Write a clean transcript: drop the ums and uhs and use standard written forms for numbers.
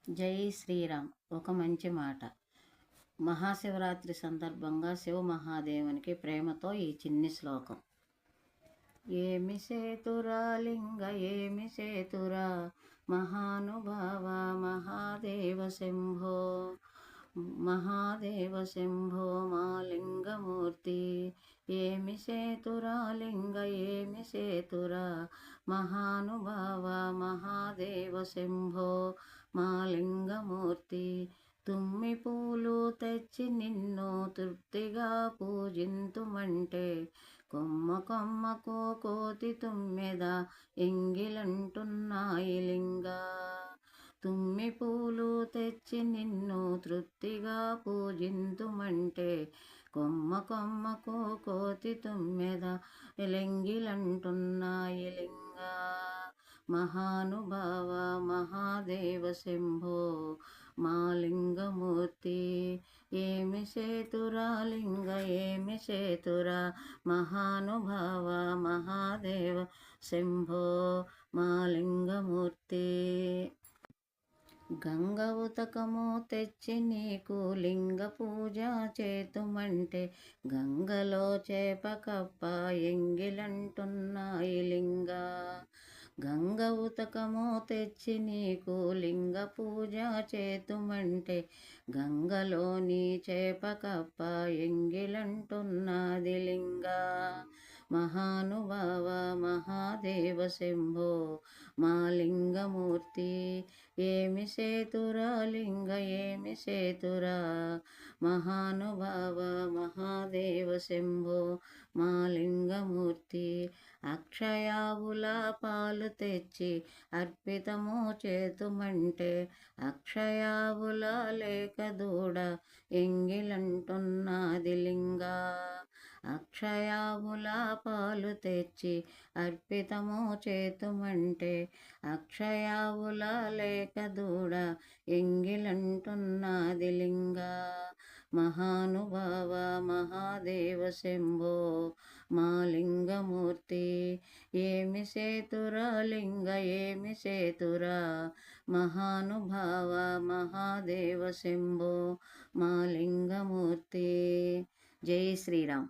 జై శ్రీరామ్. ఒక మంచి మాట. మహాశివరాత్రి సందర్భంగా శివ మహాదేవునికి ప్రేమతో ఈ చిన్ని శ్లోకం. ఏమి సేతురా లింగ ఏమి సేతురా మహానుభావ మహాదేవ శంభో మహాదేవ శంభో మా లింగమూర్తి. ఏమి సేతురా లింగ ఏమి సేతురా మహానుభావ మహాదేవ శంభో మా లింగమూర్తి. తుమ్మి పూలు తెచ్చి నిన్ను తృప్తిగా పూజింతుమంటే కొమ్మ కొమ్మకు కోతి తుమ్మెద ఎంగిలంటున్నాయి లింగా. తుమ్మి పూలు తెచ్చి నిన్ను తృప్తిగా పూజింతుమంటే కొమ్మ కొమ్మకు కోతి తుమ్మెద లెంగిలంటున్నాయి లింగా. మహానుభావ మహాదేవ శంభో మా లింగమూర్తి. ఏమి సేతురా లింగ ఏమి సేతురా మహానుభావ మహాదేవ శంభో మా లింగమూర్తి. గంగ ఉతకము తెచ్చి నీకు లింగ పూజ చేతుమంటే గంగలో చేప కప్ప ఎంగిలంటున్నాయి లింగా. గంగ ఉతకము తెచ్చి నీకు లింగ పూజ చేతుమంటే గంగలోని చేప కప్ప ఎంగిలంటున్నది లింగా. మహానుభావ మహాదేవ శంభో మా లింగమూర్తి. ఏమి సేతురా లింగ ఏమి సేతురా మహానుభావ మహాదేవ శంభో మా లింగమూర్తి. అక్షయావుల పాలు తెచ్చి అర్పితము చేతుమంటే అక్షయావుల లేక దూడ ఎంగిలంటున్నది లింగా. అక్షయావుల పాలు తెచ్చి అర్పితము చేతుమంటే అక్షయావుల లేక దూడ ఎంగిలంటున్నది లింగా. మహానుభావ మహాదేవ శంభో మా లింగమూర్తి. ఏమి సేతురా లింగ ఏమి సేతురా మహానుభావ మహాదేవ శంభో మా లింగమూర్తి. జై శ్రీరామ్.